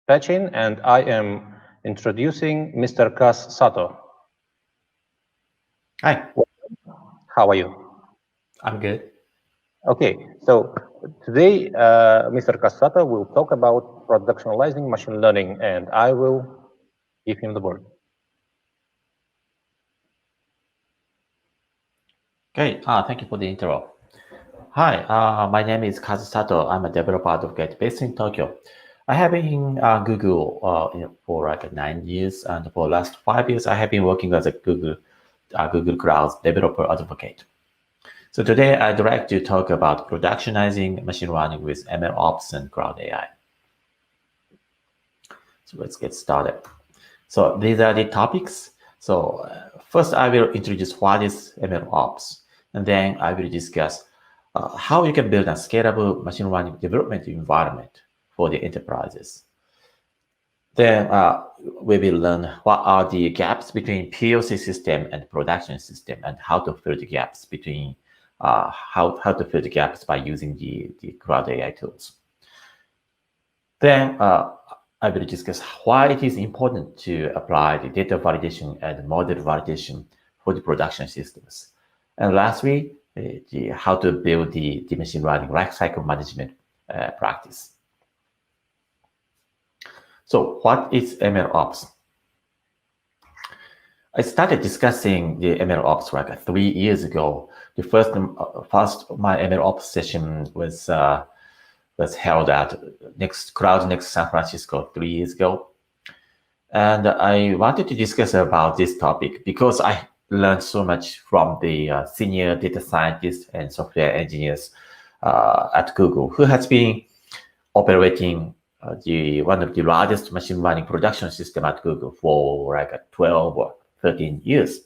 Pachin, and I am introducing Mr. Kaz Sato. Hi, How are you? I'm good. Okay, so today Mr. Kaz Sato will talk about productionalizing machine learning, and I will give him the word. Okay, thank you for the intro. Hi, my name is Kaz Sato. I'm a developer advocate based in Tokyo. I have been in Google for like 9 years, and for the last 5 years, I have been working as a Google Cloud developer advocate. So today, I'd like to talk about productionizing machine learning with ML ops and cloud AI. So let's get started. So these are the topics. So first, I will introduce what is ML ops, and then I will discuss how you can build a scalable machine learning development environment for the enterprises. Then we will learn what are the gaps between POC system and production system, and how to fill the gaps between how to fill the gaps by using the cloud AI tools. Then I will discuss why it is important to apply the data validation and model validation for the production systems. And lastly, how to build the machine learning lifecycle management practice. So what is ML ops? I started discussing the ML ops like 3 years ago. The first my ML ops session was held at Next San Francisco 3 years ago. And I wanted to discuss about this topic because I learned so much from the senior data scientists and software engineers at Google, who has been operating one of the largest machine learning production system at Google for like 12 or 13 years.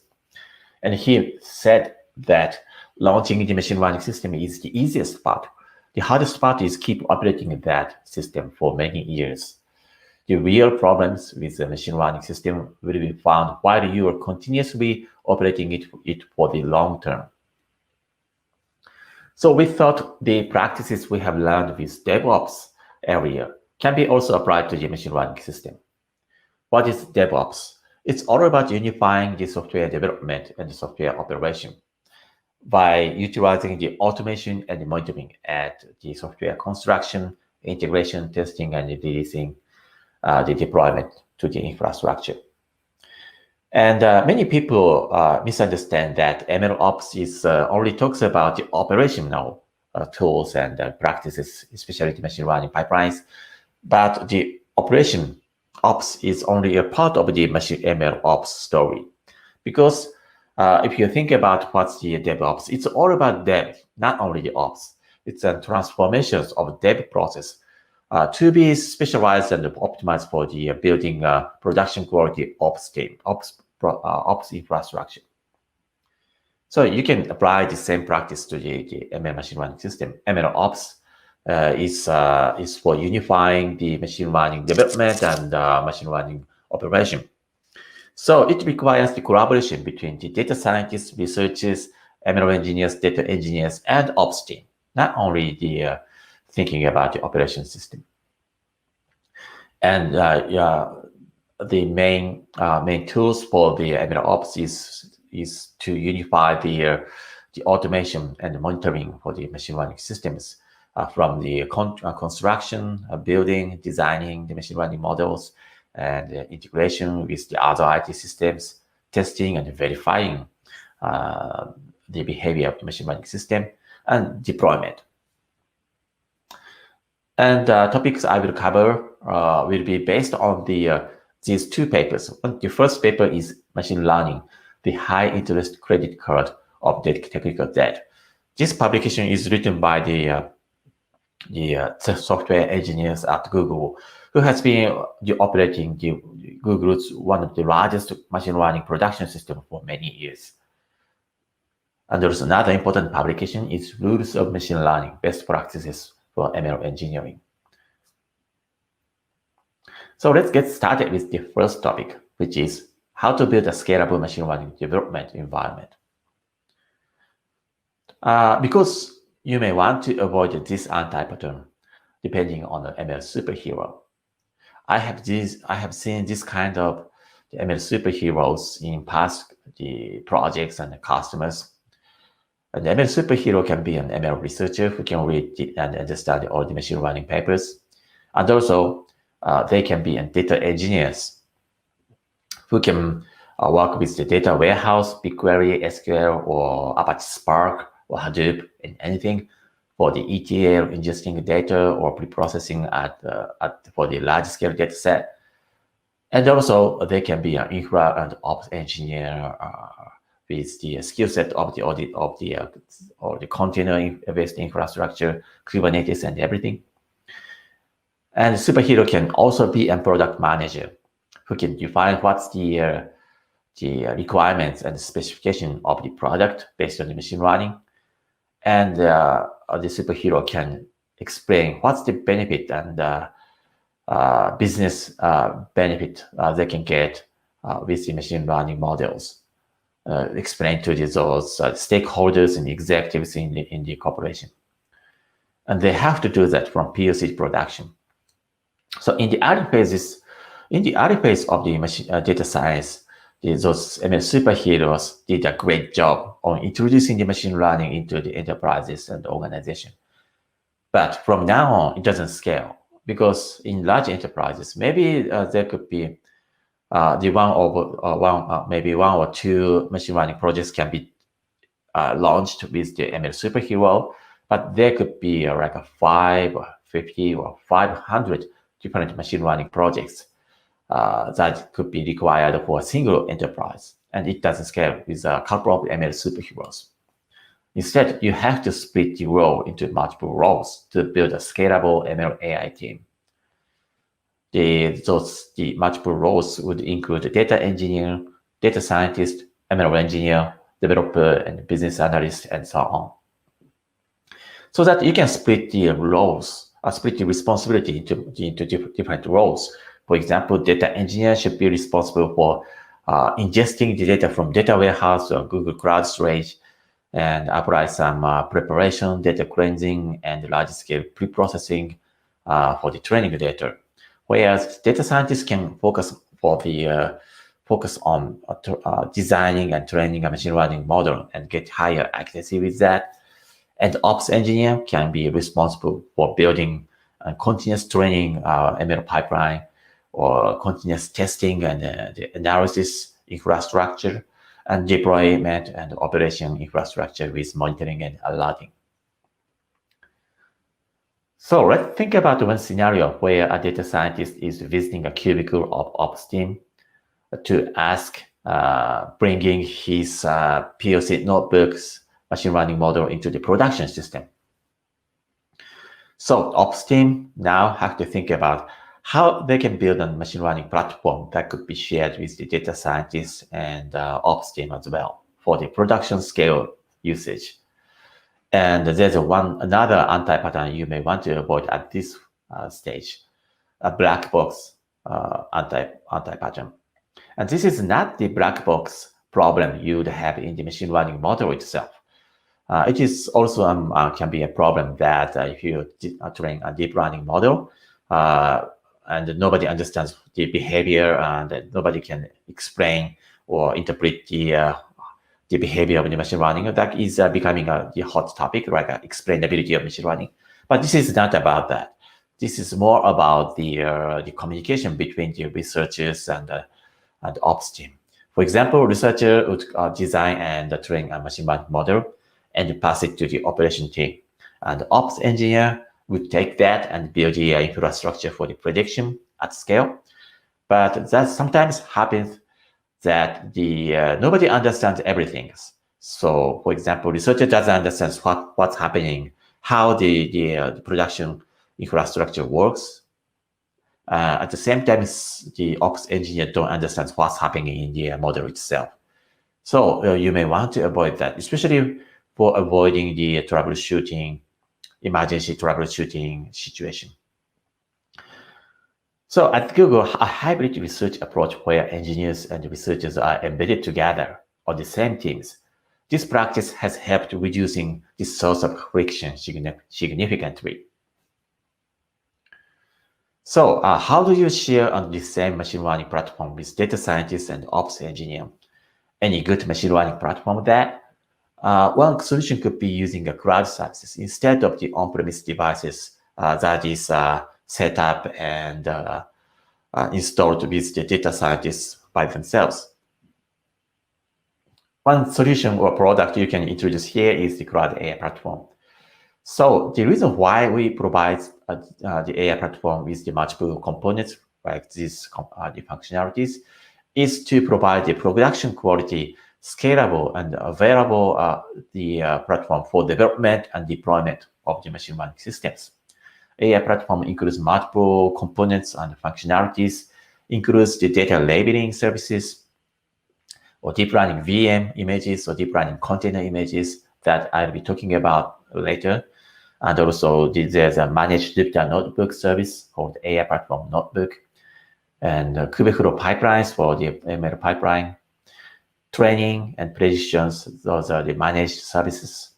And he said that launching the machine learning system is the easiest part. The hardest part is keep operating that system for many years. The real problems with the machine learning system will be found while you are continuously operating it for the long term. So we thought the practices we have learned with DevOps area can be also applied to the machine learning system. What is DevOps? It's all about unifying the software development and the software operation by utilizing the automation and the monitoring at the software construction, integration, testing, and releasing the deployment to the infrastructure. And many people misunderstand that ML ops is only talks about the operational tools and practices, especially the machine learning pipelines. But the operation ops is only a part of the machine ML ops story. Because if you think about what's the DevOps, it's all about dev, not only the ops. It's a transformations of dev process to be specialized and optimized for the building production quality ops team, ops infrastructure. So you can apply the same practice to the ML machine learning system. ML ops is for unifying the machine learning development and machine learning operation. So it requires the collaboration between the data scientists, researchers, ML engineers, data engineers, and ops team, not only the thinking about the operation system. And the main tools for the ML ops is to unify the automation and the monitoring for the machine learning systems from the construction, building, designing the machine learning models, and integration with the other IT systems, testing and verifying the behavior of the machine learning system, and deployment. And topics I will cover will be based on these two papers. The first paper is Machine Learning, the High Interest Credit Card of the Technical Debt. This publication is written by the software engineers at Google, who has been operating Google's one of the largest machine learning production system for many years. And there's another important publication is Rules of Machine Learning, Best Practices for ML Engineering. So let's get started with the first topic, which is how to build a scalable machine learning development environment. Because you may want to avoid this anti-pattern depending on the ML superhero. I have seen this kind of the ML superheroes in past the projects and the customers. An ML superhero can be an ML researcher who can read and understand all the machine learning papers, and also they can be data engineers who can work with the data warehouse, BigQuery, SQL, or Apache Spark, or Hadoop, and anything for the ETL, ingesting data, or pre-processing for the large-scale data set. And also, they can be an infra and ops engineer with the skill set of the container-based infrastructure, Kubernetes, and everything. And superhero can also be a product manager who can define what's the requirements and specification of the product based on the machine learning. And the superhero can explain what's the benefit and business benefit they can get with the machine learning models. Explain to those stakeholders and executives in the corporation. And they have to do that from POC production. So in the early phase of the data science, those ML superheroes did a great job on introducing the machine learning into the enterprises and the organization. But from now on, it doesn't scale because in large enterprises, maybe there could be maybe one or two machine learning projects can be launched with the ML superhero, but there could be like a 5 or 50 or 500 different machine learning projects that could be required for a single enterprise, and it doesn't scale with a couple of ML superheroes. Instead, you have to split the role into multiple roles to build a scalable ML AI team. The multiple roles would include a data engineer, data scientist, ML engineer, developer, and business analyst, and so on. So that you can split the roles, split the responsibility into different roles. For example, data engineer should be responsible for ingesting the data from data warehouse or Google Cloud Storage and apply some preparation, data cleansing, and large-scale pre-processing for the training data. Whereas data scientists can focus on designing and training a machine learning model and get higher accuracy with that. And ops engineer can be responsible for building a continuous training ML pipeline or continuous testing and the analysis infrastructure and deployment and operation infrastructure with monitoring and alerting. So let's think about one scenario where a data scientist is visiting a cubicle of ops team to ask bringing his POC notebooks machine learning model into the production system. So ops team now have to think about how they can build a machine learning platform that could be shared with the data scientists and ops team as well for the production scale usage. And there's another anti-pattern you may want to avoid at this stage, a black box anti-pattern. And this is not the black box problem you'd have in the machine learning model itself. It is also can be a problem that if you train a deep learning model and nobody understands the behavior and nobody can explain or interpret the behavior of the machine learning, that is becoming the hot topic, like explainability of machine learning. But this is not about that. This is more about the communication between the researchers and ops team. For example, researcher would design and train a machine learning model and pass it to the operation team. And the ops engineer would take that and build the infrastructure for the prediction at scale. But that sometimes happens that nobody understands everything. So, for example, researcher doesn't understand what's happening, how the production infrastructure works. At the same time, the ops engineer don't understand what's happening in the model itself. So you may want to avoid that, especially for avoiding the emergency troubleshooting situation. So at Google, a hybrid research approach where engineers and researchers are embedded together on the same teams. This practice has helped reducing the source of friction significantly. So how do you share on the same machine learning platform with data scientists and ops engineer? Any good machine learning platform that? One solution could be using a cloud services instead of the on-premise devices that is set up and installed with the data scientists by themselves. One solution or product you can introduce here is the cloud AI platform. So the reason why we provide the AI platform with the multiple components like these the functionalities is to provide the production quality, scalable and available platform for development and deployment of the machine learning systems. AI platform includes multiple components and functionalities, includes the data labeling services, or deep learning VM images or deep learning container images that I'll be talking about later. And also there's a managed Jupyter notebook service called AI Platform Notebook, and Kubeflow pipelines for the ML pipeline, training and predictions. Those are the managed services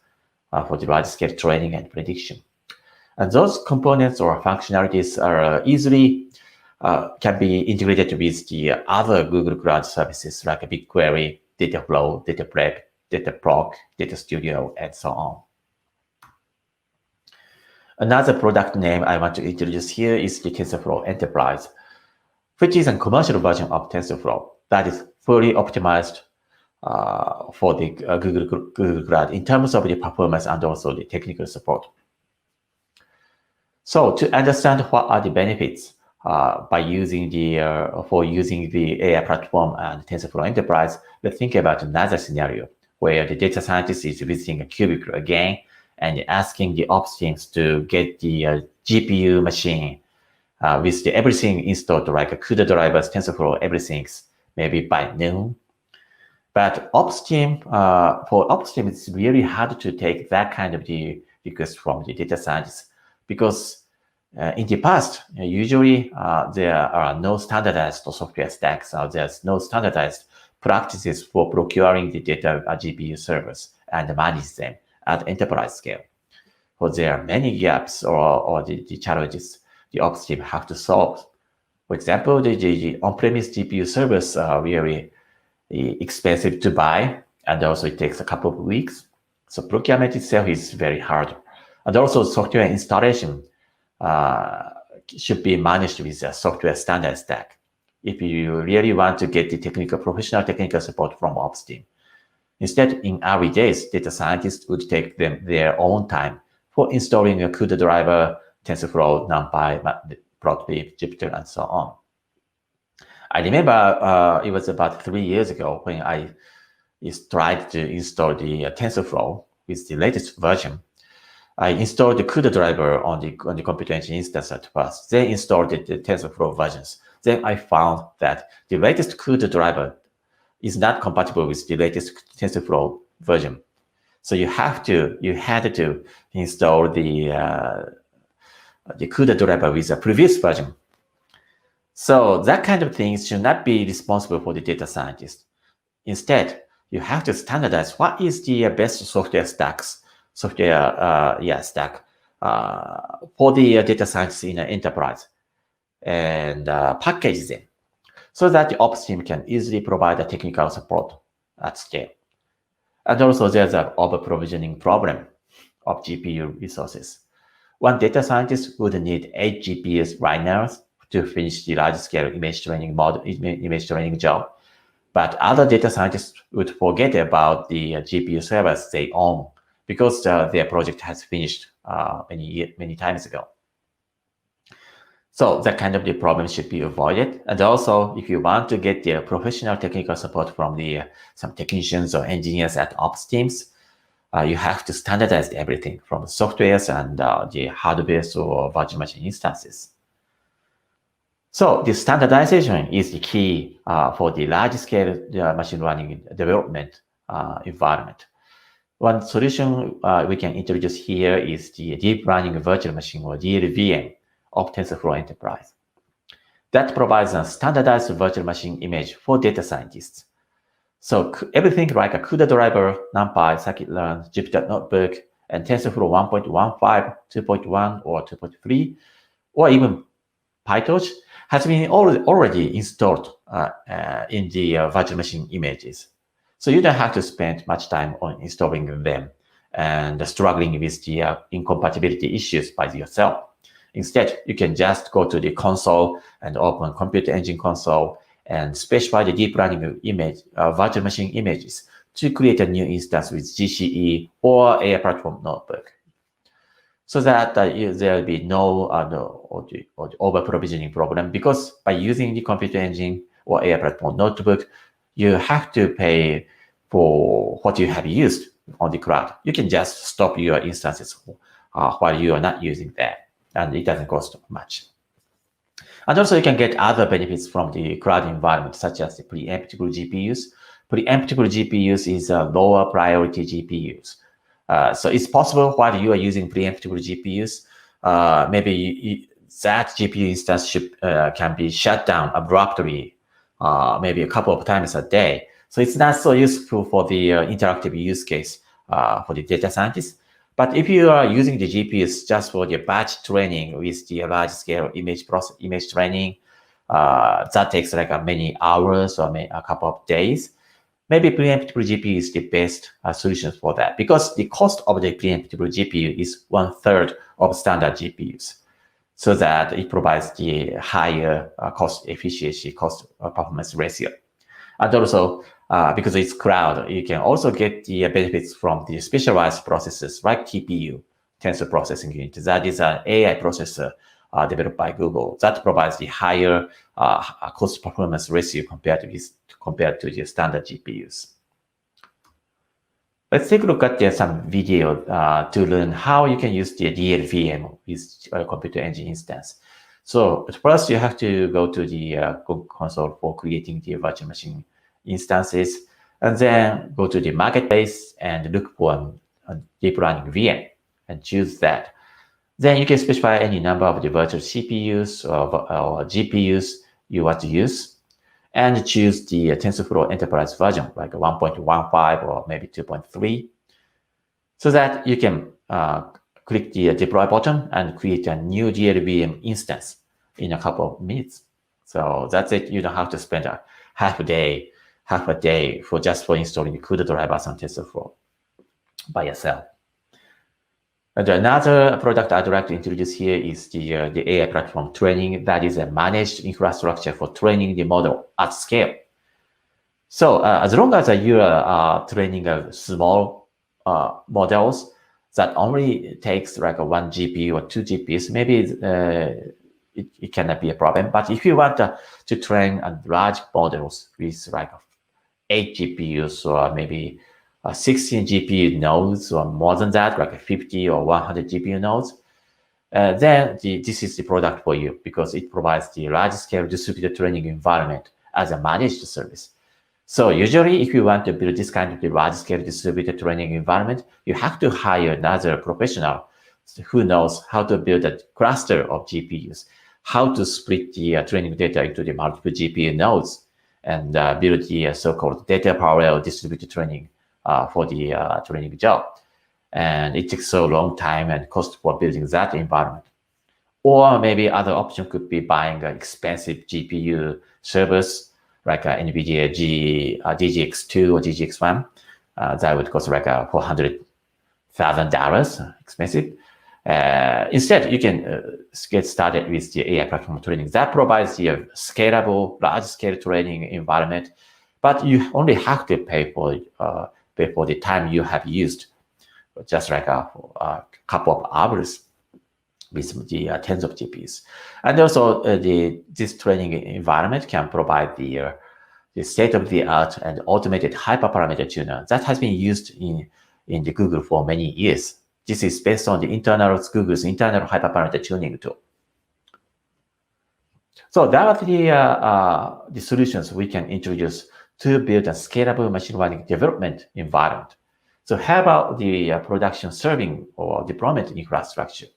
for the large-scale training and prediction. And those components or functionalities are easily can be integrated with the other Google Cloud services like BigQuery, Dataflow, Dataprep, Dataproc, Data Studio, and so on. Another product name I want to introduce here is the TensorFlow Enterprise, which is a commercial version of TensorFlow that is fully optimized for the Google Cloud in terms of the performance and also the technical support. So to understand what are the benefits by using the AI platform and TensorFlow Enterprise, let's think about another scenario where the data scientist is visiting a cubicle again and asking the ops teams to get the GPU machine with the everything installed, like CUDA drivers, TensorFlow, everything's maybe by noon. But for ops team, it's really hard to take that kind of the request from the data scientists because in the past, usually there are no standardized software stacks. There's no standardized practices for procuring the data GPU servers and manage them at enterprise scale. So there are many gaps or the challenges the ops team have to solve. For example, the on-premise GPU servers are really expensive to buy, and also it takes a couple of weeks. So procurement itself is very hard. And also software installation should be managed with a software standard stack if you really want to get the professional technical support from ops team. Instead, in early days, data scientists would take their own time for installing a CUDA driver, TensorFlow, NumPy, Plotly, Jupyter, and so on. I remember it was about 3 years ago when I tried to install the TensorFlow with the latest version. I installed the CUDA driver on the computer engine instance at first, then installed the TensorFlow versions. Then I found that the latest CUDA driver is not compatible with the latest TensorFlow version. So you had to install the CUDA driver with a previous version. So that kind of things should not be responsible for the data scientist. Instead, you have to standardize what is the best software stack for the data scientists in an enterprise and package them so that the ops team can easily provide a technical support at scale. And also there's an over-provisioning problem of GPU resources. One data scientist would need 8 GPUs right now to finish the large-scale image training job. But other data scientists would forget about the GPU servers they own because their project has finished many times ago. So that kind of the problem should be avoided. And also, if you want to get the professional technical support from some technicians or engineers at ops teams, you have to standardize everything from softwares and the hardware or virtual machine instances. So the standardization is the key for the large-scale machine learning development environment. One solution we can introduce here is the deep learning virtual machine or DLVM of TensorFlow Enterprise. That provides a standardized virtual machine image for data scientists. So everything like a CUDA driver, NumPy, scikit-learn, Jupyter Notebook, and TensorFlow 1.15, 2.1, or 2.3, or even PyTorch has been already installed in the virtual machine images. So you don't have to spend much time on installing them and struggling with the incompatibility issues by yourself. Instead, you can just go to the console and open Computer Engine console and specify the deep learning image, virtual machine images to create a new instance with GCE or AI platform notebook, so that there will be no over provisioning problem, because by using the Computer Engine or AI platform notebook, you have to pay for what you have used on the cloud. You can just stop your instances while you are not using that, and it doesn't cost much. And also you can get other benefits from the cloud environment, such as the preemptible GPUs. Preemptible GPUs is lower priority GPUs. So it's possible while you are using preemptible GPUs, maybe that GPU instance can be shut down abruptly, maybe a couple of times a day. So it's not so useful for the interactive use case for the data scientists. But if you are using the GPUs just for the batch training with the large-scale image training, that takes like many hours or a couple of days. Maybe preemptible GPU is the best solution for that, because the cost of the preemptible GPU is 1/3 of standard GPUs, so that it provides the higher cost efficiency, cost performance ratio. And also, because it's cloud, you can also get the benefits from the specialized processors like TPU, Tensor Processing Unit. That is an AI processor developed by Google that provides the higher cost performance ratio compared to the standard GPUs. Let's take a look at some video to learn how you can use the DLVM with Computer Engine instance. So first, you have to go to the Google console for creating the virtual machine instances, and then go to the marketplace and look for a deep learning VM and choose that. Then you can specify any number of the virtual CPUs or GPUs you want to use, and choose the TensorFlow Enterprise version, like 1.15 or maybe 2.3, so that you can click the deploy button and create a new DLVM instance in a couple of minutes. So that's it. You don't have to spend a half a day for installing the CUDA drivers on TensorFlow by yourself. And another product I'd like to introduce here is the AI platform training. That is a managed infrastructure for training the model at scale. So as long as you are training small models that only takes like 1 GPU or 2 GPUs, maybe it cannot be a problem. But if you want to train large models with like 8 GPUs or maybe 16 GPU nodes or more than that, like 50 or 100 GPU nodes, then this is the product for you, because it provides the large-scale distributed training environment as a managed service. So usually, if you want to build this kind of large-scale distributed training environment, you have to hire another professional who knows how to build a cluster of GPUs, how to split the training data into the multiple GPU nodes, and build the so-called data parallel distributed training for the training job. And it takes so long time and cost for building that environment. Or maybe other option could be buying expensive GPU servers like NVIDIA DGX2 or DGX1. That would cost like $400,000, expensive. Instead, you can get started with the AI platform training that provides the scalable, large-scale training environment, but you only have to pay for the time you have used, just like a couple of hours with the tens of GPUs. And also, this training environment can provide the state-of-the-art and automated hyperparameter tuner that has been used in the Google for many years. This is based on Google's internal hyperparameter tuning tool. So that are the solutions we can introduce to build a scalable machine learning development environment. So how about the production serving or deployment infrastructure?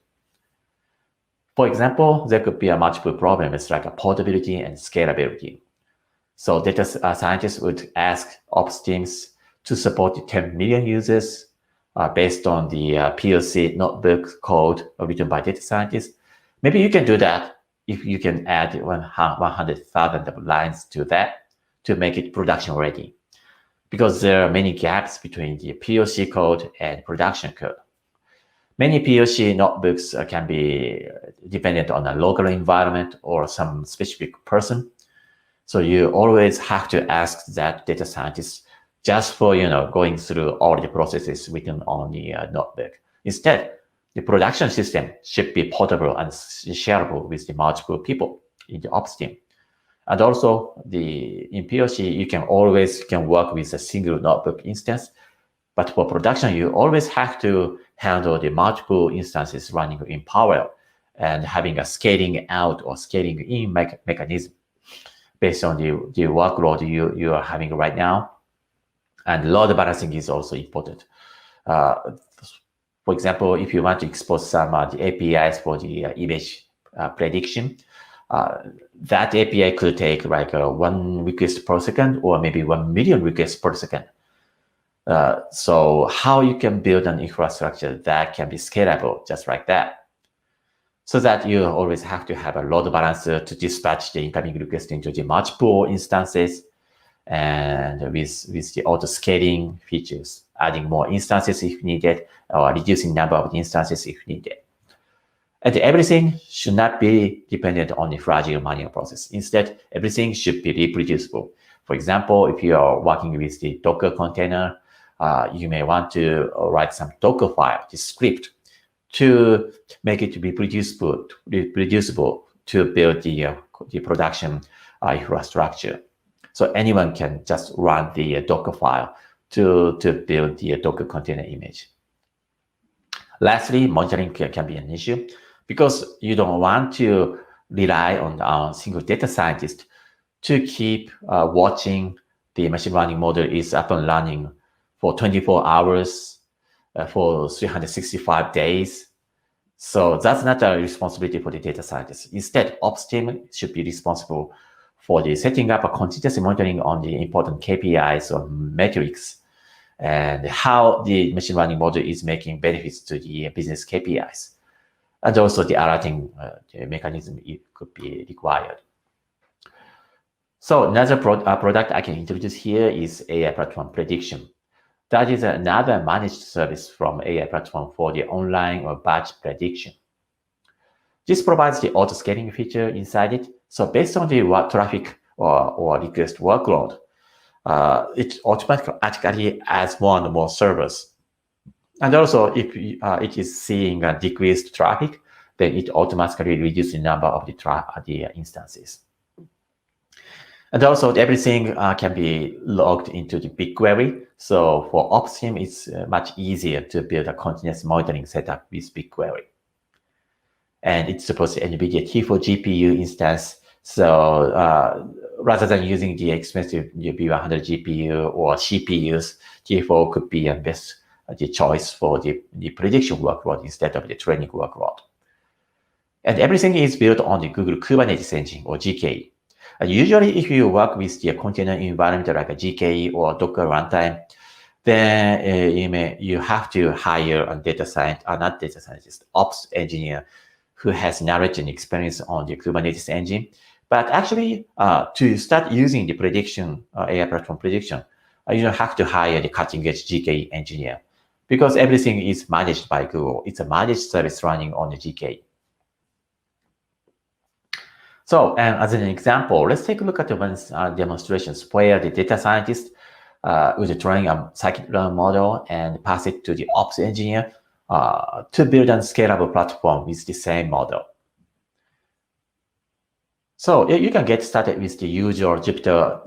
For example, there could be multiple problems like portability and scalability. So data scientists would ask ops teams to support 10 million users based on the POC notebook code written by data scientists. Maybe you can do that if you can add 100,000 lines to that to make it production ready, because there are many gaps between the POC code and production code. Many POC notebooks can be dependent on a local environment or some specific person. So you always have to ask that data scientist just for going through all the processes written on the notebook. Instead, the production system should be portable and shareable with the multiple people in the ops team. And also, in POC, you can always work with a single notebook instance. But for production, you always have to handle the multiple instances running in parallel and having a scaling out or scaling in mechanism based on the workload you are having right now. And load balancing is also important. For example, if you want to expose some the APIs for the image prediction, that API could take like 1 request per second or maybe 1 million requests per second. So how you can build an infrastructure that can be scalable just like that, so that you always have to have a load balancer to dispatch the incoming request into the multiple instances, and with the auto scaling features, adding more instances if needed or reducing number of instances if needed. And everything should not be dependent on a fragile manual process. Instead, everything should be reproducible. For example, if you are working with the Docker container, you may want to write some Docker file, the script, to make it reproducible to build the production infrastructure. So anyone can just run the Docker file to build the Docker container image. Lastly, monitoring can be an issue because you don't want to rely on a single data scientist to keep watching the machine learning model is up and running for 24 hours, for 365 days. So that's not a responsibility for the data scientist. Instead, ops team should be responsible for the setting up a continuous monitoring on the important KPIs or metrics and how the machine learning model is making benefits to the business KPIs. And also the alerting mechanism could be required. So another product I can introduce here is AI Platform Prediction. That is another managed service from AI Platform for the online or batch prediction. This provides the auto-scaling feature inside it. So based on the traffic or request workload, it automatically adds more and more servers. And also, if it is seeing a decreased traffic, then it automatically reduces the number of the instances. And also, everything can be logged into the BigQuery. So for ops team, it's much easier to build a continuous monitoring setup with BigQuery. And it supports the NVIDIA T4 GPU instance. So rather than using the expensive B100 GPU or CPUs, T4 could be the choice for the prediction workload instead of the training workload. And everything is built on the Google Kubernetes engine or GKE. Usually, if you work with the container environment like a GKE or Docker runtime, then you have to hire a ops engineer who has knowledge and experience on the Kubernetes engine. But actually, to start using the prediction, AI platform prediction, you don't have to hire the cutting-edge GKE engineer because everything is managed by Google. It's a managed service running on the GKE. So, and as an example, let's take a look at one demonstrations where the data scientist would train a scikit-learn model and pass it to the ops engineer to build a scalable platform with the same model. So you can get started with the usual Jupyter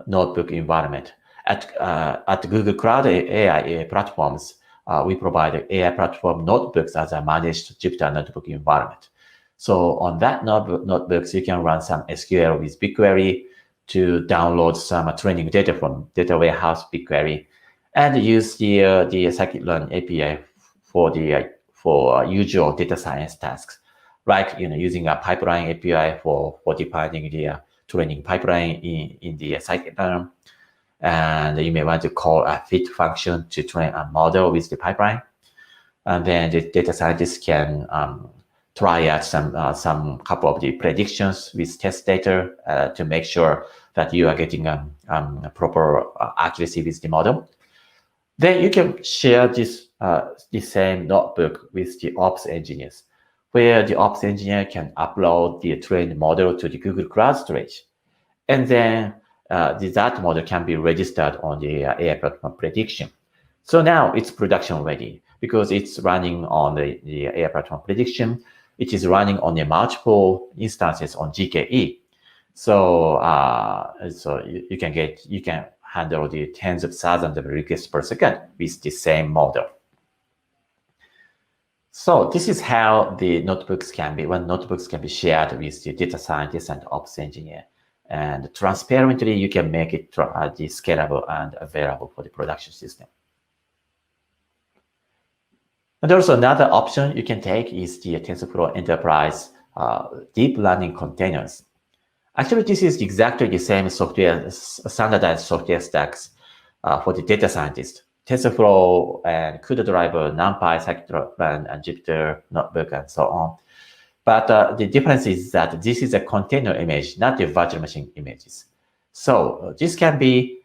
notebook environment. At Google Cloud AI platforms, we provide AI platform notebooks as a managed Jupyter notebook environment. So on that notebooks, you can run some SQL with BigQuery to download some training data from data warehouse BigQuery, and use the scikit-learn API for usual data science tasks, like using a pipeline API for defining the training pipeline in the scikit-learn, and you may want to call a fit function to train a model with the pipeline, and then the data scientist can try out some couple of the predictions with test data to make sure that you are getting proper accuracy with the model. Then you can share the same notebook with the ops engineers, where the ops engineer can upload the trained model to the Google Cloud storage. And then that model can be registered on the AI platform prediction. So now it's production ready because it's running on the AI platform prediction. It is running on the multiple instances on GKE. So you can handle the tens of thousands of requests per second with the same model. So this is how the notebooks can be shared with the data scientist and ops engineer. And transparently, you can make it scalable and available for the production system. And also another option you can take is the TensorFlow Enterprise deep learning containers. Actually, this is exactly the same standardized software stacks for the data scientist. TensorFlow and CUDA driver, NumPy, scikit-learn, and Jupyter Notebook, and so on. But the difference is that this is a container image, not the virtual machine images. So this can be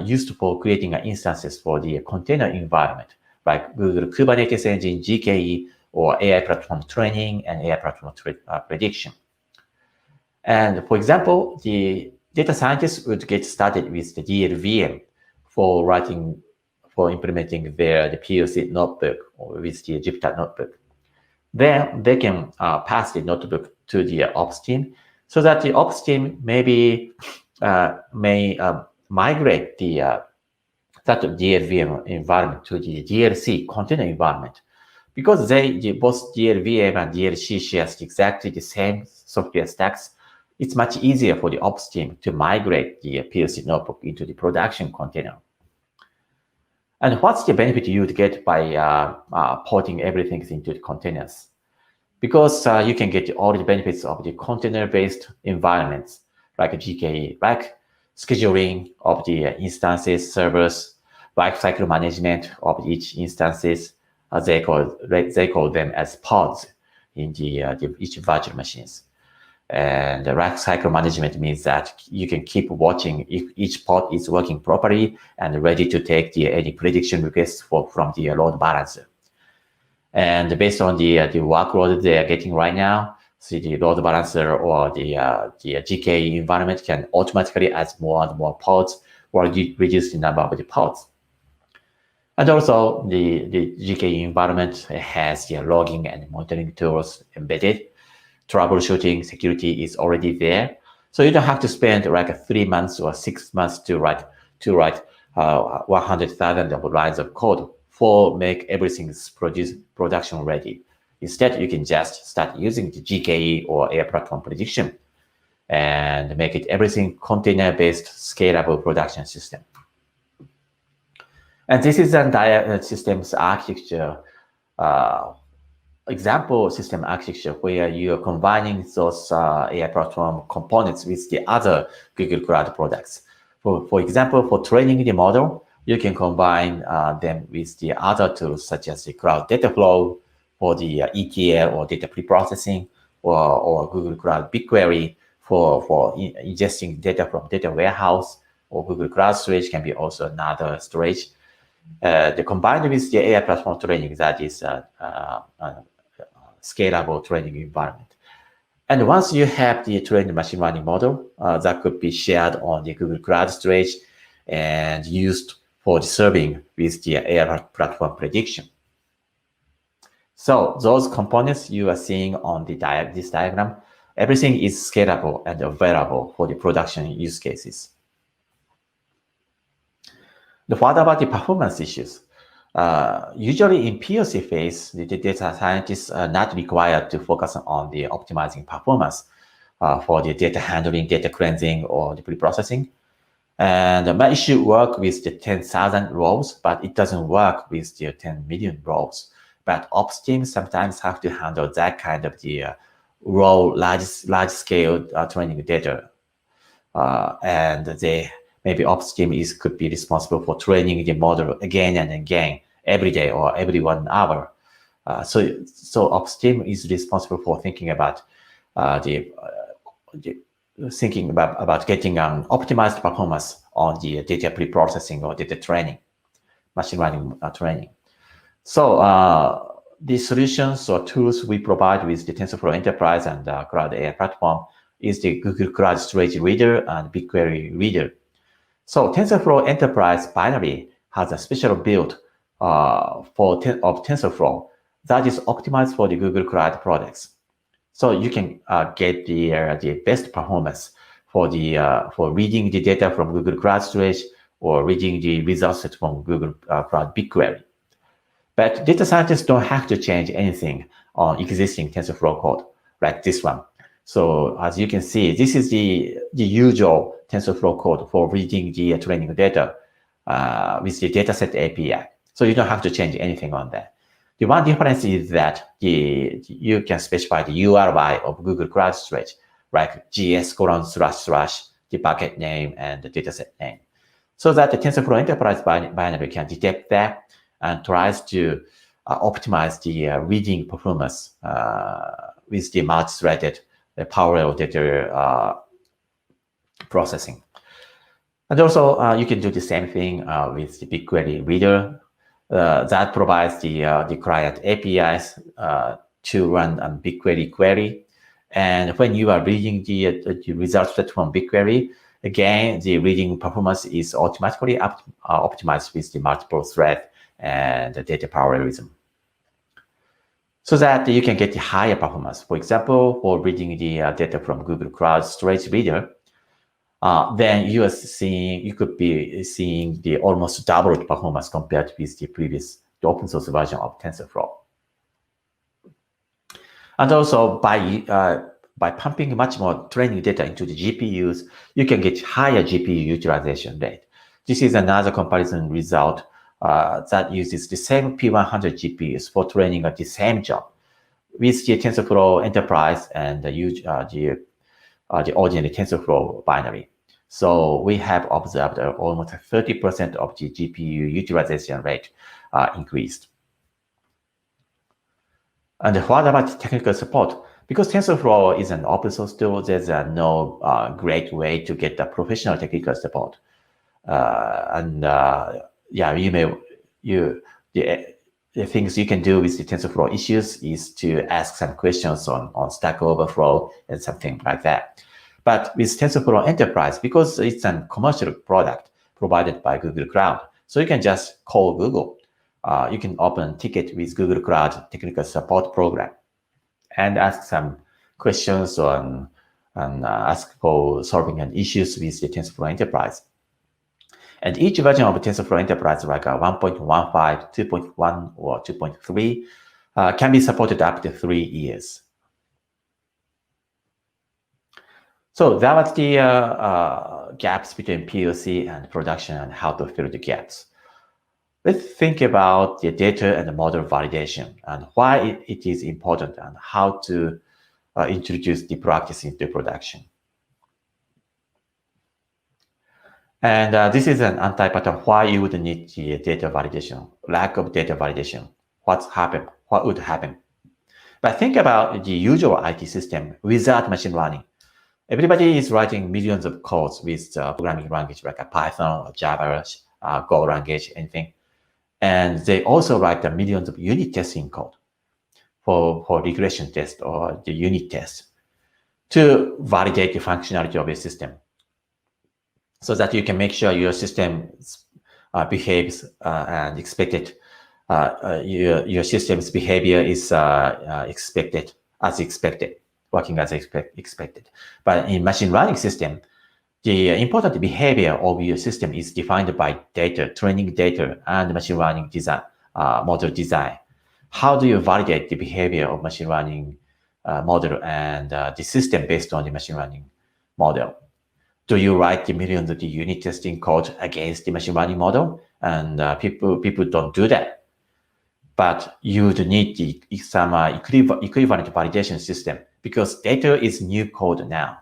used for creating instances for the container environment, like Google Kubernetes Engine, GKE, or AI platform training and AI platform prediction. And for example, the data scientists would get started with the DLVM for implementing the POC notebook or with the Jupyter notebook. Then they can pass the notebook to the ops team so that the ops team may migrate that DLVM environment to the DLC container environment. Because both DLVM and DLC shares exactly the same software stacks, it's much easier for the ops team to migrate the POC notebook into the production container. And what's the benefit you would get by porting everything into the containers? Because you can get all the benefits of the container-based environments, like GKE, like scheduling of the instances, servers, lifecycle management of each instances. They call them as pods in each virtual machines. And the lifecycle management means that you can keep watching if each pod is working properly and ready to take any prediction requests from the load balancer. And based on the workload they are getting right now, so the load balancer or the GKE environment can automatically add more and more pods or reduce the number of the pods. And also the GKE environment has the logging and monitoring tools embedded. Troubleshooting security is already there. So you don't have to spend like 3 months or 6 months to write 100,000 lines of code for make everything production ready. Instead, you can just start using the GKE or AI platform prediction and make it everything container-based scalable production system. And this is a systems architecture example system architecture where you are combining those AI platform components with the other Google Cloud products. For example, for training the model, you can combine them with the other tools such as the Cloud Dataflow for the ETL or data preprocessing, or Google Cloud BigQuery for ingesting data from data warehouse, or Google Cloud Storage can be also another storage. The combined with the AI platform training, that is scalable training environment. And once you have the trained machine learning model, that could be shared on the Google Cloud Storage and used for the serving with the AI platform prediction. So those components you are seeing on this diagram, everything is scalable and available for the production use cases. What about the performance issues? Usually in POC phase, the data scientists are not required to focus on the optimizing performance for the data handling, data cleansing, or the preprocessing. And my issue work with the 10,000 rows, but it doesn't work with the 10 million rows. But ops teams sometimes have to handle that kind of the large scale training data. And maybe ops team could be responsible for training the model again and again, every day or every 1 hour. So upstream is responsible for thinking about the thinking about getting optimized performance on the data pre-processing or data training, machine learning training. So the solutions or tools we provide with the TensorFlow Enterprise and Cloud AI platform is the Google Cloud Storage Reader and BigQuery Reader. So TensorFlow Enterprise binary has a special build of TensorFlow that is optimized for the Google Cloud products. So you can get the best performance for reading the data from Google Cloud Storage or reading the results set from Google Cloud BigQuery. But data scientists don't have to change anything on existing TensorFlow code like this one. So as you can see, this is the usual TensorFlow code for reading the training data with the Dataset API. So you don't have to change anything on that. The one difference is that you can specify the URI of Google Cloud Storage, like gs:// the bucket name and the dataset name, so that the TensorFlow Enterprise binary can detect that and tries to optimize the reading performance with the multi-threaded parallel data processing. And also, you can do the same thing with the BigQuery Reader that provides the client APIs to run a BigQuery query. And when you are reading the results from BigQuery, again, the reading performance is automatically optimized with the multiple thread and the data parallelism, so that you can get the higher performance. For example, for reading the data from Google Cloud Storage Reader, then you could be seeing the almost doubled performance compared with the open source version of TensorFlow. And also by pumping much more training data into the GPUs, you can get higher GPU utilization rate. This is another comparison result that uses the same P100 GPUs for training at the same job with the TensorFlow Enterprise and the ordinary TensorFlow binary. So we have observed almost 30% of the GPU utilization rate increased. And what about technical support? Because TensorFlow is an open source tool, there's no great way to get the professional technical support. The things you can do with the TensorFlow issues is to ask some questions on Stack Overflow and something like that. But with TensorFlow Enterprise, because it's a commercial product provided by Google Cloud, so you can just call Google. You can open a ticket with Google Cloud Technical Support Program and ask some questions and ask for solving an issues with the TensorFlow Enterprise. And each version of TensorFlow Enterprise, like 1.15, 2.1, or 2.3, can be supported up to 3 years. So that was the gaps between POC and production and how to fill the gaps. Let's think about the data and the model validation and why it is important and how to introduce the practice into production. And this is an anti-pattern why you would need the data validation, lack of data validation, what would happen. But think about the usual IT system without machine learning. Everybody is writing millions of codes with programming language like a Python or Java, Go language, anything. And they also write millions of unit testing code for regression test or the unit test to validate the functionality of your system, so that you can make sure your system behaves and expected. Your system's behavior is expected, working as expected. But in machine learning system, the important behavior of your system is defined by data, training data, and machine learning design, model design. How do you validate the behavior of machine learning model and the system based on the machine learning model? Do you write the millions of the unit testing code against the machine learning model? And people don't do that. But you would need some equivalent validation system, because data is new code now.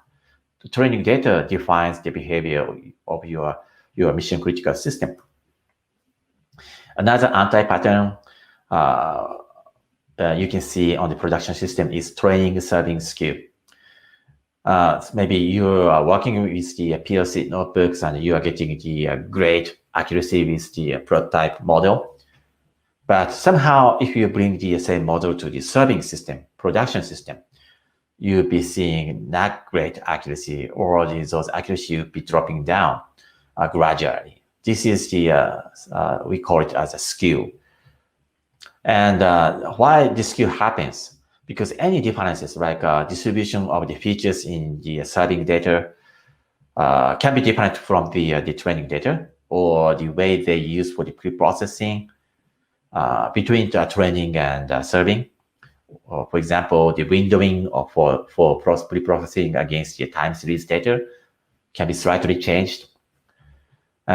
The training data defines the behavior of your mission critical system. Another anti-pattern you can see on the production system is training serving skew. Maybe you are working with the PLC notebooks and you are getting the great accuracy with the prototype model. But somehow, if you bring the same model to the serving system, production system, you'll be seeing not great accuracy, or those accuracy will be dropping down gradually. This is the, we call it as a skew. And why this skew happens? Because any differences like distribution of the features in the serving data can be different from the training data, or the way they use for the pre-processing between the training and serving. For example, the windowing for pre-processing against the time series data can be slightly changed.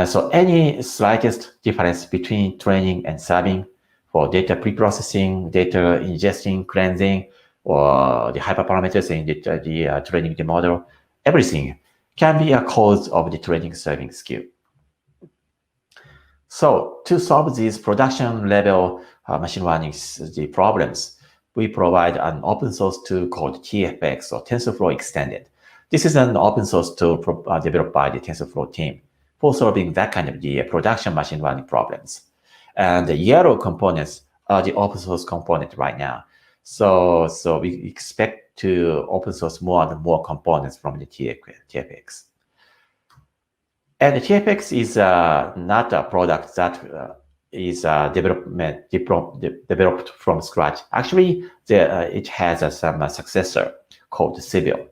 So any slightest difference between training and serving for data pre-processing, data ingesting, cleansing, or the hyperparameters in the training the model, everything can be a cause of the training serving skew. So to solve these production level machine learning the problems, we provide an open source tool called TFX, or TensorFlow Extended. This is an open source tool developed by the TensorFlow team for solving that kind of the production machine learning problems. And the yellow components are the open source component right now. So we expect to open source more and more components from the TFX. And the TFX is not a product that is developed from scratch. Actually, it has some successor called Civil.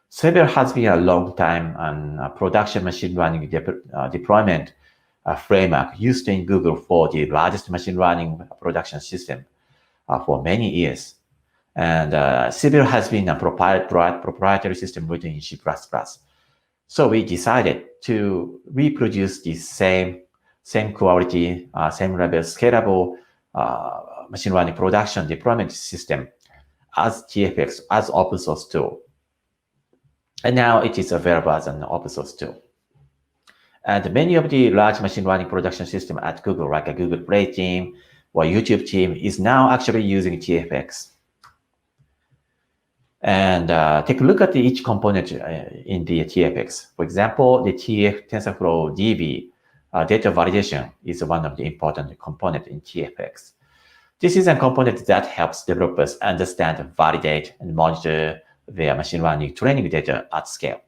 Civil has been a long time and production machine learning deployment framework used in Google for the largest machine learning production system for many years. And Civil has been a proprietary system written in C++. So we decided to reproduce the same quality, same level, scalable machine learning production deployment system as TFX, as open source tool. And now it is available as an open source tool. And many of the large machine learning production system at Google, like a Google Play team or YouTube team, is now actually using TFX. And take a look at each component in the TFX. For example, the TensorFlow DB data validation is one of the important components in TFX. This is a component that helps developers understand, validate, and monitor their machine learning training data at scale.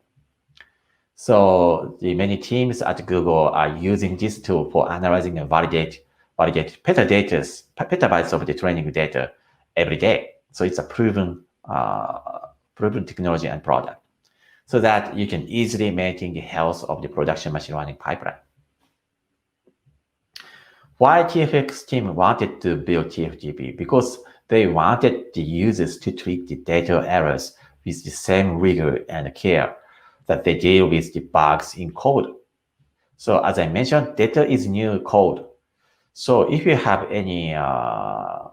So the many teams at Google are using this tool for analyzing and validate petabytes of the training data every day. So it's a proven technology and product, so that you can easily maintain the health of the production machine learning pipeline. Why TFX team wanted to build TFDB? Because they wanted the users to treat the data errors with the same rigor and care that they deal with the bugs in code. So as I mentioned, data is new code. So if you have any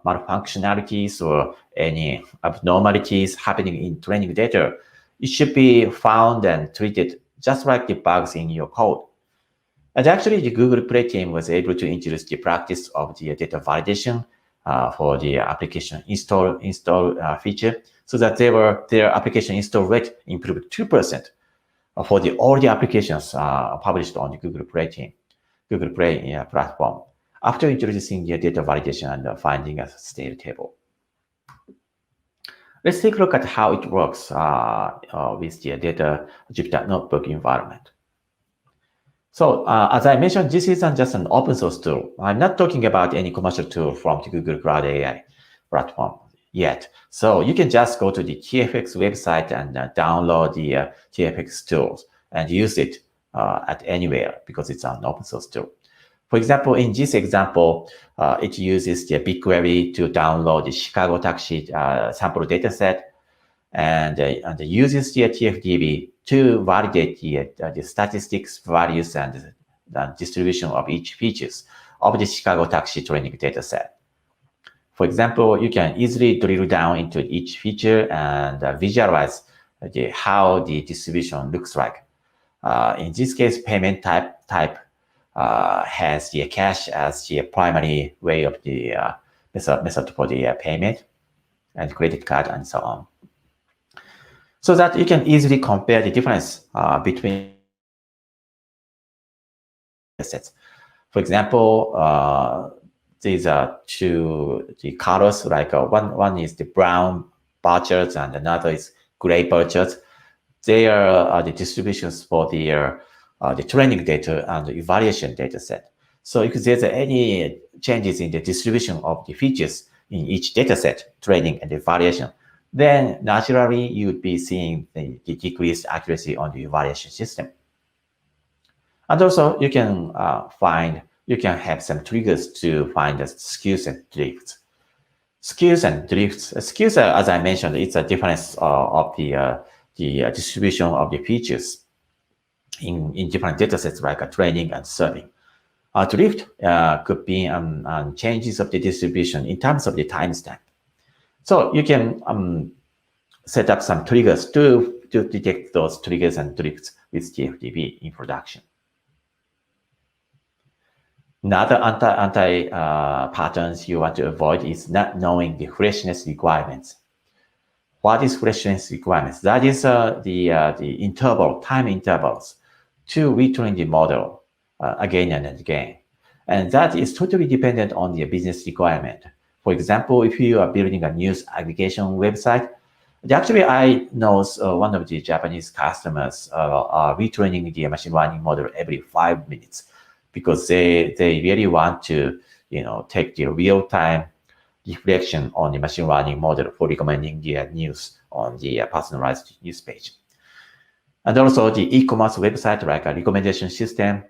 malfunctionalities or any abnormalities happening in training data, it should be found and treated just like the bugs in your code. And actually, the Google Play team was able to introduce the practice of the data validation for the application install feature, so that their application install rate improved 2% for all the applications published on the Google Play platform, after introducing the data validation and finding a state table. Let's take a look at how it works with the data Jupyter Notebook environment. So as I mentioned, this isn't just an open source tool. I'm not talking about any commercial tool from the Google Cloud AI platform yet. So you can just go to the TFX website and download the TFX tools and use it at anywhere, because it's an open source tool. For example, in this example, it uses the BigQuery to download the Chicago taxi sample dataset, and uses the TFDB to validate the statistics, values, and the distribution of each features of the Chicago taxi training dataset. For example, you can easily drill down into each feature and visualize how the distribution looks like. In this case, payment type has the cash as the primary way of the method for the payment. and credit card, and so on. So that you can easily compare the difference between the datasets. For example, these are two the colors, like one is the brown bar charts and another is gray bar charts. They are the distributions for the training data and the evaluation data set. So if there's any changes in the distribution of the features in each data set, training and evaluation, then naturally you would be seeing the decreased accuracy on the evaluation system. And also you can have some triggers to find the skews and drifts. Skews and drifts. Skews, as I mentioned, it's a difference of the distribution of the features in different datasets like training and serving. Drift could be changes of the distribution in terms of the timestamp. So you can set up some triggers to detect those triggers and drifts with TFDB in production. Another anti patterns you want to avoid is not knowing the freshness requirements. What is freshness requirements? That is the time intervals to retrain the model again and again. And that is totally dependent on the business requirement. For example, if you are building a news aggregation website, actually I know one of the Japanese customers are retraining the machine learning model every 5 minutes because they really want to take the real-time reflection on the machine learning model for recommending the news on the personalized news page. And also the e-commerce website, like a recommendation system,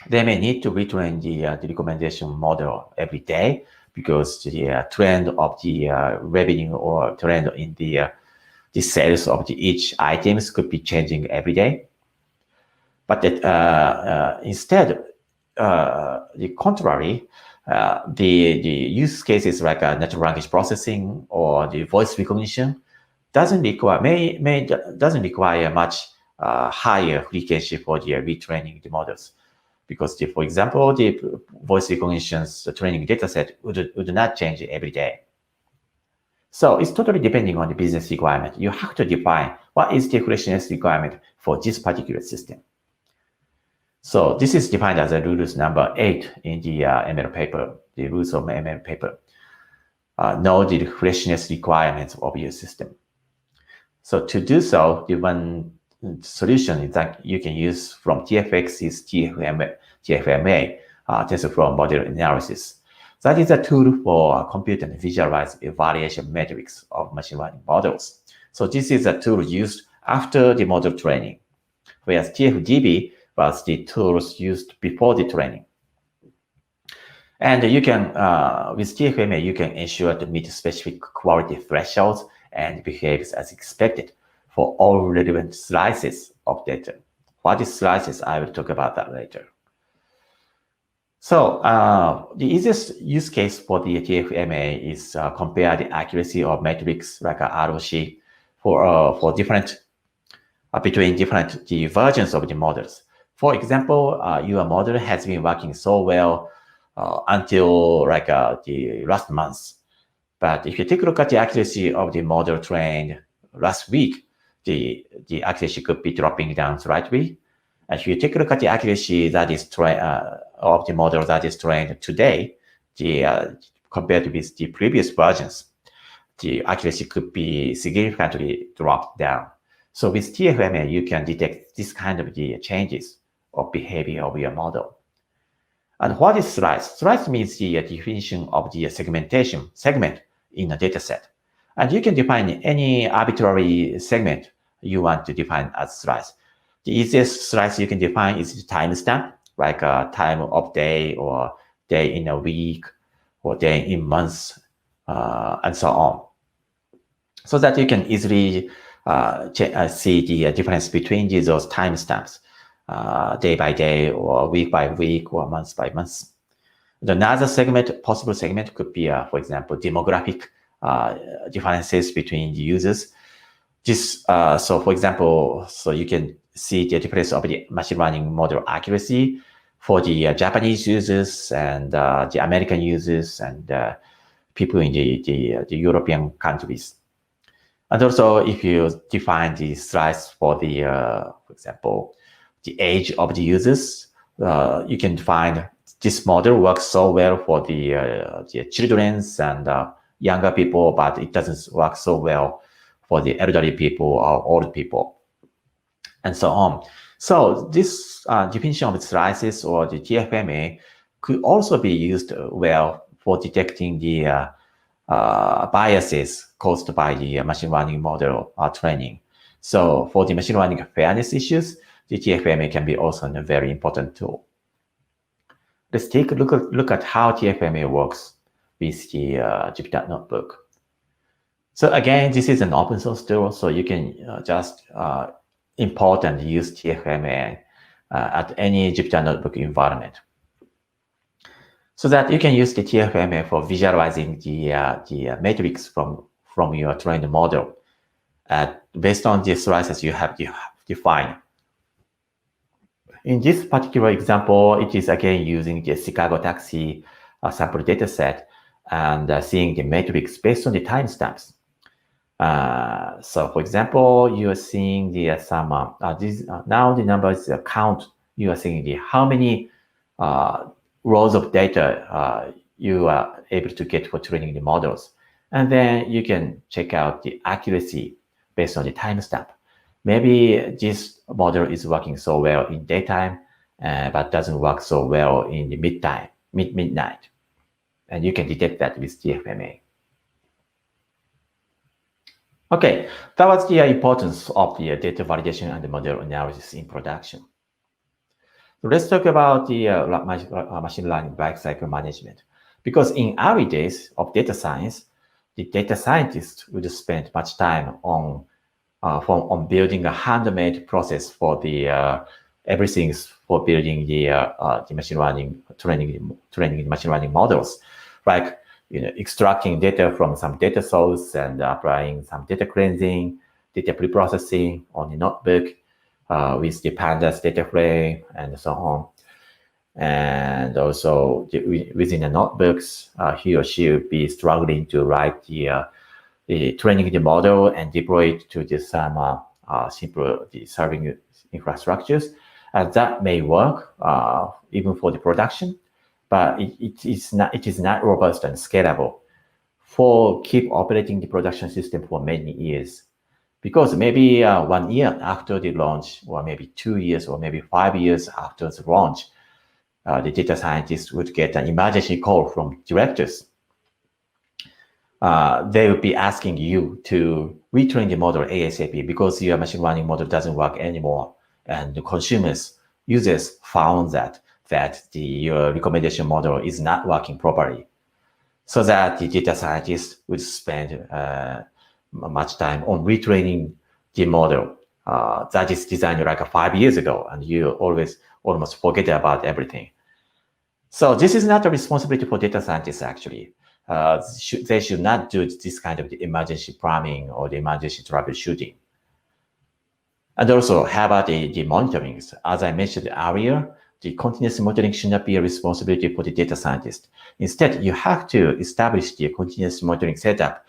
they may need to retrain the recommendation model every day because the trend of the revenue or trend in the sales of each items could be changing every day. But instead, the contrary, the use cases like natural language processing or the voice recognition doesn't require much higher frequency for the retraining the models, because for example, the voice recognition's training dataset would not change every day. So it's totally depending on the business requirement. You have to define what is the freshness requirement for this particular system. So this is defined as a rules number 8 in the ML paper, the rules of ML paper. Know the freshness requirements of your system. So to do so, the one solution that you can use from TFX is TFMA, TensorFlow model analysis. That is a tool for compute and visualize evaluation metrics of machine learning models. So this is a tool used after the model training, whereas TFDB was the tools used before the training. And you can, with TFMA, you can ensure to meet specific quality thresholds and behaves as expected for all relevant slices of data. What is slices? I will talk about that later. So the easiest use case for the TFMA is compare the accuracy of metrics like ROC for different between different the versions of the models. For example, your model has been working so well until like the last month. But if you take a look at the accuracy of the model trained last week, the accuracy could be dropping down slightly. And if you take a look at the accuracy that is of the model that is trained today, compared with the previous versions, the accuracy could be significantly dropped down. So with TFMA, you can detect this kind of the changes of behavior of your model. And what is slice? Slice means the definition of the segment in a data set. And you can define any arbitrary segment you want to define as slice. The easiest slice you can define is the timestamp, like a time of day or day in a week or day in months, and so on. So that you can easily see the difference between those timestamps, day by day or week by week or month by month. Another possible segment could be, for example, demographic differences between the users. So for example, so you can see the difference of the machine learning model accuracy for the Japanese users and the American users and people in the European countries. And also, if you define the slice for the, for example, the age of the users, you can find this model works so well for the children's and younger people, but it doesn't work so well for the elderly people or old people, and so on. So this definition of slices or the TFMA could also be used well for detecting the biases caused by the machine learning model training. So for the machine learning fairness issues, the TFMA can be also a very important tool. Let's take a look at how TFMA works with the Jupyter Notebook. So again, this is an open source tool, so you can just import and use TFMA at any Jupyter Notebook environment. So that you can use the TFMA for visualizing the metrics from your trained model based on the slices you have defined. In this particular example, it is again using the Chicago taxi sample dataset and seeing the metrics based on the timestamps. So for example, you are seeing the some now the number is count. You are seeing the how many rows of data you are able to get for training the models, and then you can check out the accuracy based on the timestamp. Maybe this model is working so well in daytime, but doesn't work so well in the midnight, and you can detect that with TFMA. Okay, that was the importance of the data validation and the model analysis in production. So let's talk about the machine learning lifecycle management. Because in early days of data science, the data scientists would spend much time on building a handmade process for the everything for building the machine learning training the machine learning models, like extracting data from some data source and applying some data cleansing, data preprocessing on the notebook with the pandas data frame and so on. And also within the notebooks, he or she will be struggling to write the training the model and deploy it to the some simple serving infrastructures. And that may work even for the production, but it is not robust and scalable for keep operating the production system for many years. Because maybe 1 year after the launch, or maybe 2 years, or maybe 5 years after the launch, the data scientists would get an emergency call from directors. They would be asking you to retrain the model ASAP because your machine learning model doesn't work anymore, and the users found that your recommendation model is not working properly. So that the data scientists would spend much time on retraining the model that is designed like 5 years ago, and you almost forget about everything. So this is not a responsibility for data scientists, actually. They should not do this kind of the emergency planning or the emergency troubleshooting. And also, how about the monitoring? As I mentioned earlier, the continuous monitoring should not be a responsibility for the data scientist. Instead, you have to establish the continuous monitoring setup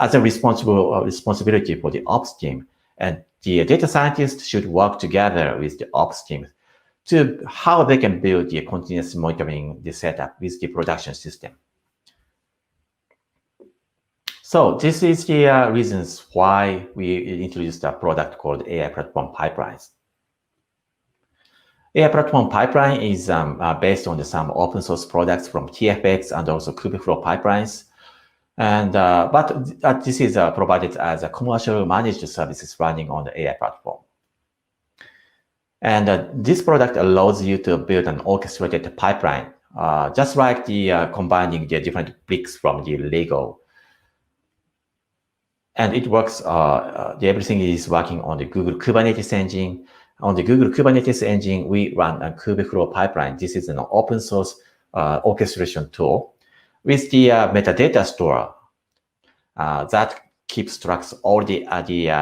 as a responsibility for the ops team. And the data scientists should work together with the ops team to how they can build the continuous monitoring the setup with the production system. So this is the reasons why we introduced a product called AI Platform Pipelines. AI Platform Pipeline is based on some open source products from TFX and also Kubeflow pipelines. And but this is provided as a commercial managed services running on the AI platform. And this product allows you to build an orchestrated pipeline, just like the combining the different bricks from the Lego. And it works, everything is working on the Google Kubernetes engine. On the Google Kubernetes engine, we run a Kubeflow pipeline. This is an open source orchestration tool with the metadata store that keeps tracks all the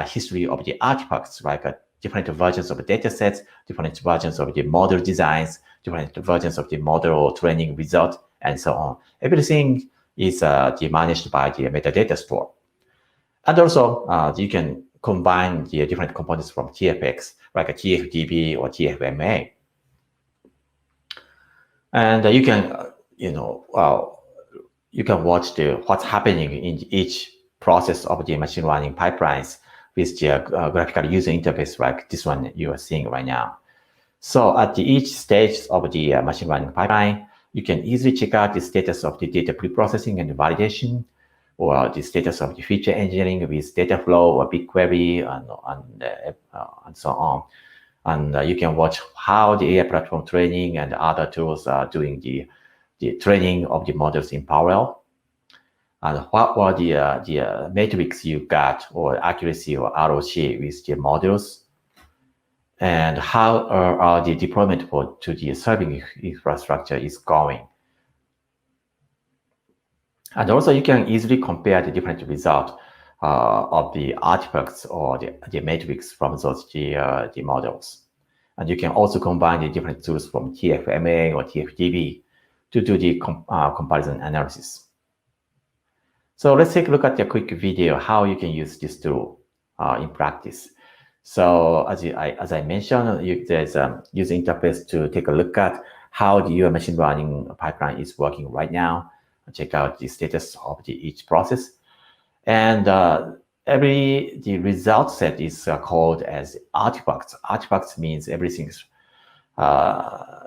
history of the artifacts, like different versions of the data sets, different versions of the model designs, different versions of the model training result, and so on. Everything is managed by the metadata store. And also, you can combine the different components from TFX, like a TFDB or TFMA. And you can, you can watch what's happening in each process of the machine learning pipelines with the graphical user interface like this one you are seeing right now. So at each stage of the machine learning pipeline, you can easily check out the status of the data preprocessing and validation, or the status of the feature engineering with Dataflow or BigQuery and so on. And you can watch how the AI platform training and other tools are doing the training of the models in parallel. And what were the metrics you got, or accuracy or ROC with the models, and how are the deployment to the serving infrastructure is going. And also you can easily compare the different results of the artifacts or the metrics from those the models. And you can also combine the different tools from TFMA or TFDB to do the comparison analysis. So let's take a look at a quick video how you can use this tool in practice. So as I mentioned, there's a user interface to take a look at how your machine learning pipeline is working right now. Check out the status of each process. And the result set is called as artifacts. Artifacts means everything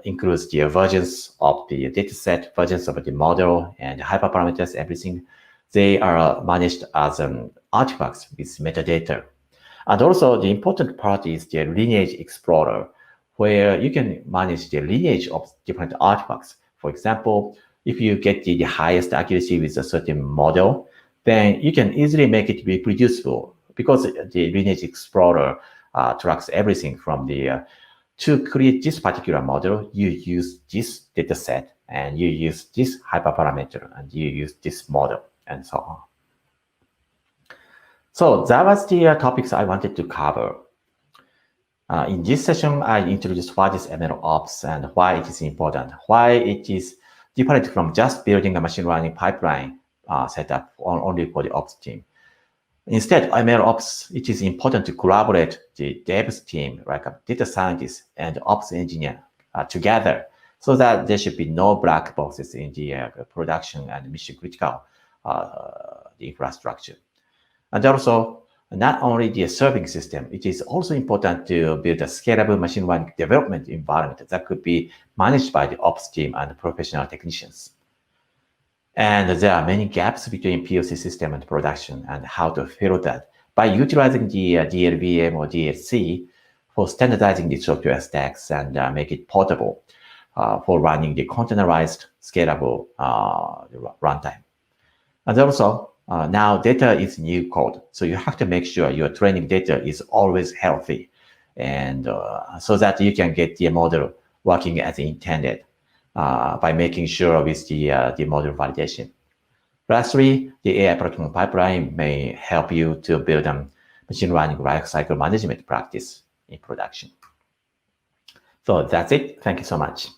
includes the versions of the dataset, versions of the model, and hyperparameters, everything. They are managed as artifacts with metadata. And also the important part is the lineage explorer, where you can manage the lineage of different artifacts. For example, if you get the highest accuracy with a certain model, then you can easily make it reproducible, because the lineage explorer tracks everything from to create this particular model, you use this data set, and you use this hyperparameter, and you use this model, and so on. So that was the topics I wanted to cover. In this session, I introduced what is ML Ops and why it is important, why it is different from just building a machine learning pipeline setup only for the ops team. Instead, ML Ops, it is important to collaborate the devs team, like a data scientist and ops engineer together, so that there should be no black boxes in the production and mission critical the infrastructure. And also, not only the serving system, it is also important to build a scalable machine learning development environment that could be managed by the ops team and professional technicians. And there are many gaps between POC system and production, and how to fill that by utilizing the DLVM or DLC for standardizing the software stacks and make it portable for running the containerized, scalable runtime. And also, now data is new code, so you have to make sure your training data is always healthy, and so that you can get the model working as intended by making sure with the model validation. Lastly, the AI platform pipeline may help you to build a machine learning lifecycle management practice in production. So that's it. Thank you so much.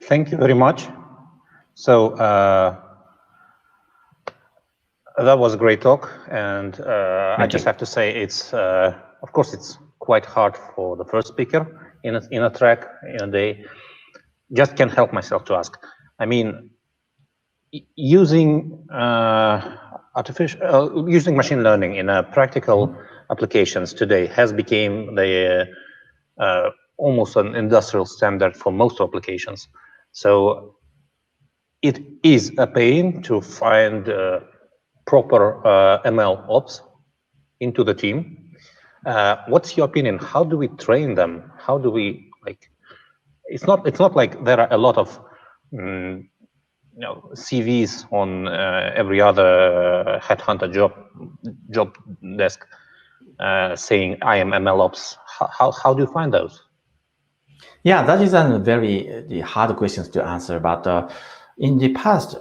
Thank you very much. So that was a great talk, and I just have to say it's, of course, it's quite hard for the first speaker in a track in a day. Just can't help myself to ask. I mean, using using machine learning in practical applications today has become the almost an industrial standard for most applications. So it is a pain to find proper ML ops into the team. What's your opinion? How do we train them? How do we It's not like there are a lot of CVs on every other headhunter job desk saying I am ML ops. How do you find those? Yeah, that is a very hard questions to answer. But in the past,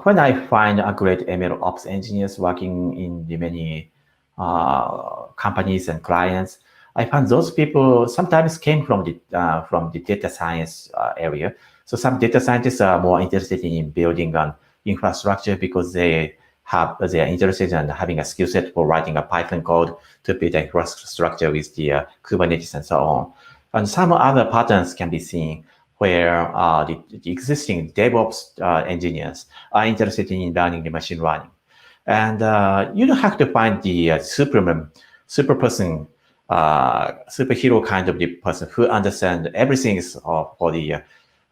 when I find a great ML ops engineers working in the many companies and clients, I found those people sometimes came from the data science area. So some data scientists are more interested in building infrastructure because they are interested in having a skill set for writing a Python code to build an infrastructure with the Kubernetes and so on. And some other patterns can be seen where the existing DevOps engineers are interested in learning the machine learning. And you don't have to find the super person, superhero kind of the person who understands everything for the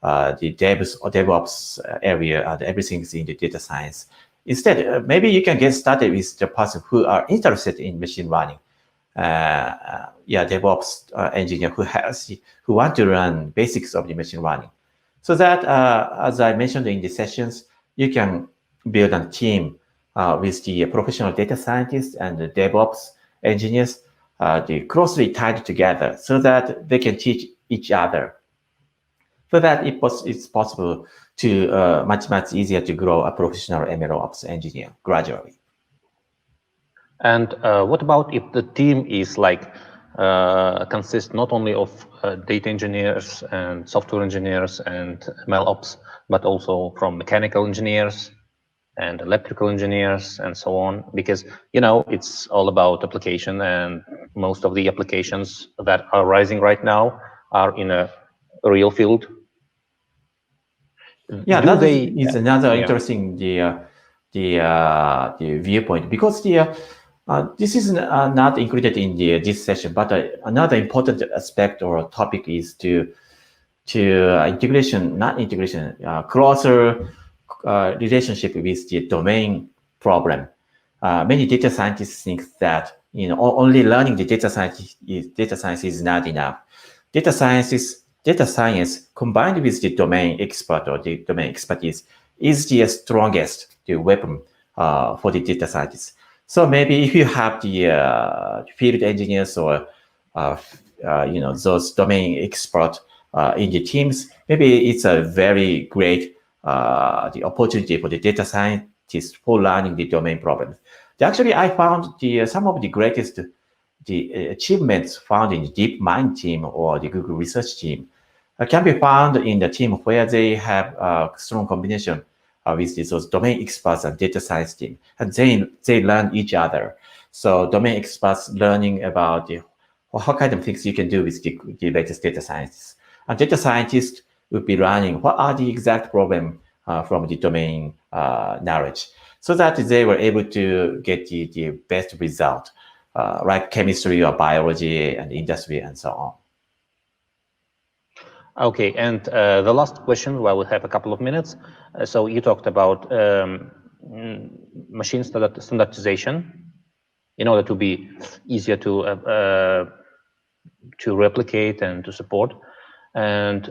devs or DevOps area, and everything is in the data science. Instead, maybe you can get started with the person who are interested in machine learning. DevOps engineer who want to learn basics of the machine learning. So that, as I mentioned in the sessions, you can build a team with the professional data scientists and the DevOps engineers, they closely tied together so that they can teach each other. So that it's possible to much easier to grow a professional ML ops engineer gradually. And what about if the team is like consists not only of data engineers and software engineers and ML ops, but also from mechanical engineers and electrical engineers and so on? Because it's all about application, and most of the applications that are rising right now are in a real field. Yeah, that is another interesting the viewpoint, because this is not included in this session, but another important aspect or topic is to closer relationship with the domain problem. Many data scientists think that only learning the data science is not enough. Data science combined with the domain expert or the domain expertise is the strongest weapon for the data scientists. So maybe if you have the field engineers or those domain experts in the teams, maybe it's a very great the opportunity for the data scientists for learning the domain problems. Actually, I found some of the greatest achievements found in the DeepMind team or the Google research team can be found in the team where they have a strong combination with those domain experts and data science team, and they learn each other. So domain experts learning about what kind of things you can do with the latest data scientists, and data scientists will be learning what are the exact problem from the domain knowledge, so that they were able to get the best result, like chemistry or biology and industry and so on. Okay, and the last question, while we have a couple of minutes. So you talked about machine standardization in order to be easier to replicate and to support, and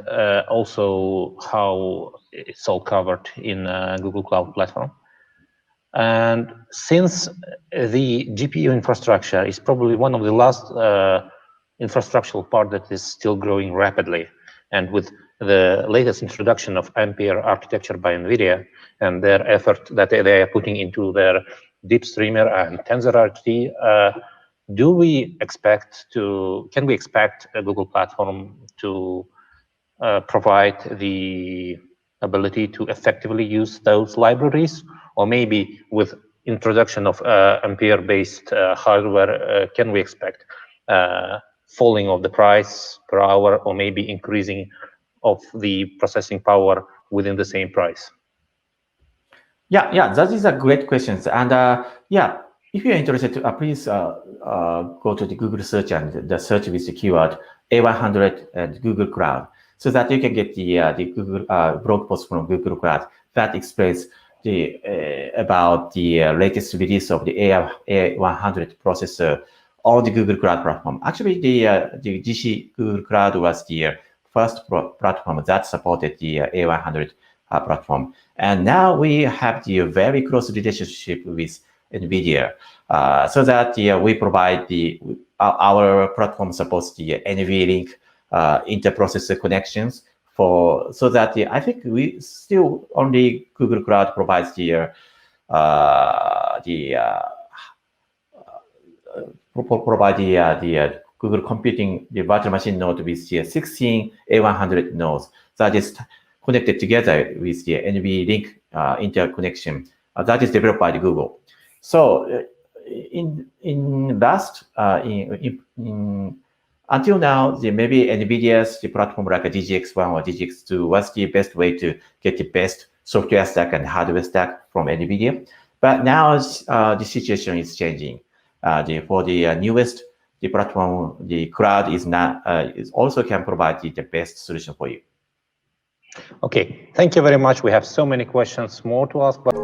also how it's all covered in Google Cloud Platform. And since the GPU infrastructure is probably one of the last infrastructural part that is still growing rapidly, and with the latest introduction of Ampere architecture by NVIDIA and their effort that they are putting into their Deep Streamer and TensorRT, can we expect a Google platform to provide the ability to effectively use those libraries? Or maybe with introduction of Ampere-based hardware, can we expect falling of the price per hour, or maybe increasing of the processing power within the same price? Yeah, that is a great question. And if you're interested, please go to the Google search and the search with the keyword A100 and Google Cloud, so that you can get the Google blog post from Google Cloud that explains about the latest release of the A100 processor on the Google Cloud platform. Actually, the GC Google Cloud was the first platform that supported the A100 platform. And now we have the very close relationship with NVIDIA, so that we provide our platform supports the NVLink interprocessor connections so that I think we still only Google Cloud provides the Google computing, the virtual machine node with the 16 A100 nodes that is connected together with the NVLink interconnection that is developed by the Google. So until now, maybe NVIDIA's platform like a DGX1 or DGX2 was the best way to get the best software stack and hardware stack from NVIDIA. But now the situation is changing. For the newest, the platform, the cloud is also can provide the best solution for you. Okay, thank you very much. We have so many questions more to ask, but